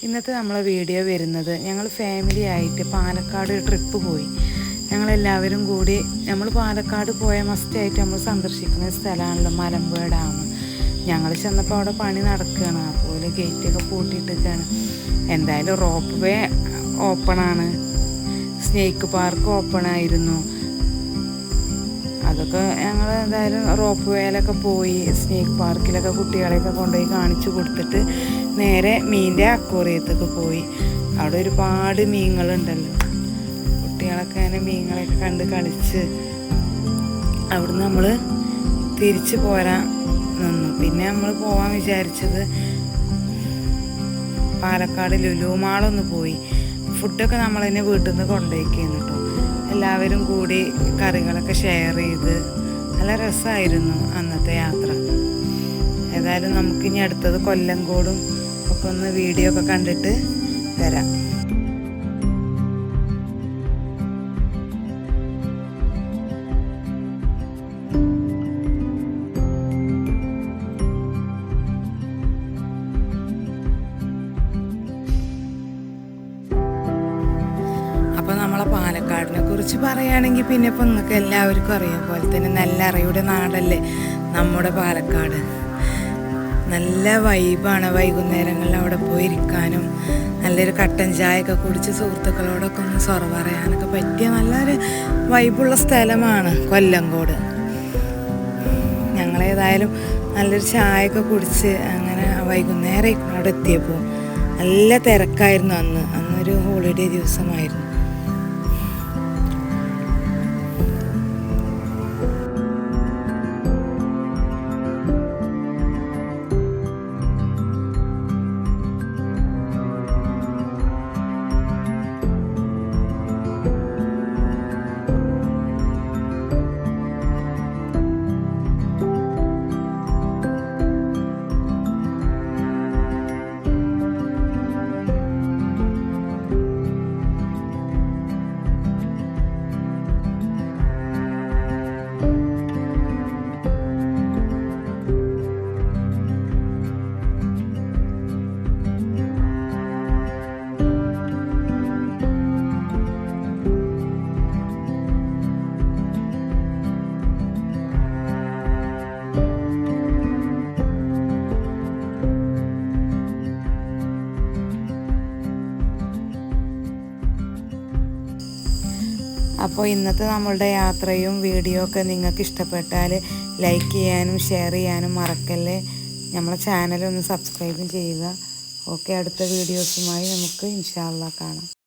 ഇന്നത്തെ നമ്മളെ വീഡിയോ വരുന്നത് ഞങ്ങൾ ഫാമിലി ആയിട്ട് പാലക്കാട് ട്രിപ്പ് പോയി. ഞങ്ങളെല്ലാവരും കൂടി നമ്മൾ പാലക്കാട് പോയ മസ്റ്റായിട്ട് നമ്മൾ സന്ദർശിക്കുന്ന സ്ഥലമാണല്ലോ മലമ്പുഴ ഡാം. ഞങ്ങൾ ചെന്നപ്പോൾ അവിടെ പണി നടക്കുകയാണ്. അതുപോലെ ഗേറ്റൊക്കെ പൂട്ടിയിട്ടൊക്കെയാണ്. എന്തായാലും റോപ്പ് വേ ഓപ്പണാണ്, സ്നേക്ക് പാർക്ക് ഓപ്പണായിരുന്നു. അതൊക്കെ ഞങ്ങൾ എന്തായാലും റോപ്പ് വേയിലൊക്കെ പോയി സ്നേക്ക് പാർക്കിലൊക്കെ കുട്ടികളെയൊക്കെ കൊണ്ടുപോയി കാണിച്ചു കൊടുത്തിട്ട് നേരെ മീനിൻ്റെ അക്വേറിയത്തൊക്കെ പോയി. അവിടെ ഒരുപാട് മീനുകളുണ്ടല്ലോ. കുട്ടികളൊക്കെ അങ്ങനെ മീനുകളെയൊക്കെ കണ്ട് കളിച്ച് അവിടുന്ന് നമ്മൾ തിരിച്ച് പോരാൻ നിന്നു. പിന്നെ നമ്മൾ പോകാൻ വിചാരിച്ചത് പാലക്കാട് ലുലു മാളൊന്ന് പോയി. ഫുഡൊക്കെ നമ്മൾ തന്നെ വീട്ടിൽ നിന്ന് കൊണ്ടുപോയിക്കുന്നു കേട്ടോ. എല്ലാവരും കൂടി കറികളൊക്കെ ഷെയർ ചെയ്ത് നല്ല രസമായിരുന്നു അന്നത്തെ യാത്ര. ഏതായാലും നമുക്കിനി അടുത്തത് കൊല്ലങ്കോടും ഒക്കെ ഒന്ന് വീഡിയോ ഒക്കെ കണ്ടിട്ട് വരാം. അപ്പോൾ നമ്മളെ പാലക്കാടിനെ കുറിച്ച് പറയുകയാണെങ്കിൽ പിന്നെ ഇപ്പോൾ നിങ്ങൾക്ക് എല്ലാവർക്കും അറിയാം പോലെ തന്നെ നല്ല അറിയുടെ നാടല്ലേ നമ്മുടെ പാലക്കാട്. നല്ല വൈബാണ്. വൈകുന്നേരങ്ങളിൽ അവിടെ പോയിരിക്കാനും നല്ലൊരു കട്ടൻ ചായയൊക്കെ കുടിച്ച് സുഹൃത്തുക്കളോടൊക്കെ ഒന്ന് സൊറ പറയാനൊക്കെ പറ്റിയ നല്ലൊരു വൈബുള്ള സ്ഥലമാണ് കൊല്ലങ്കോട്. ഞങ്ങളേതായാലും നല്ലൊരു ചായയൊക്കെ കുടിച്ച് അങ്ങനെ വൈകുന്നേരം അവിടെ എത്തിയപ്പോൾ നല്ല തിരക്കായിരുന്നു. അന്നൊരു ഹോളിഡേ ദിവസമായിരുന്നു. അപ്പോൾ ഇന്നത്തെ നമ്മളുടെ യാത്രയും വീഡിയോ ഒക്കെ നിങ്ങൾക്ക് ഇഷ്ടപ്പെട്ടാൽ ലൈക്ക് ചെയ്യാനും ഷെയർ ചെയ്യാനും മറക്കല്ലേ. നമ്മളെ ചാനലൊന്ന് സബ്സ്ക്രൈബും ചെയ്യുക. ഓക്കെ, അടുത്ത വീഡിയോസുമായി നമുക്ക് ഇൻഷാ അല്ലാഹ് കാണാം.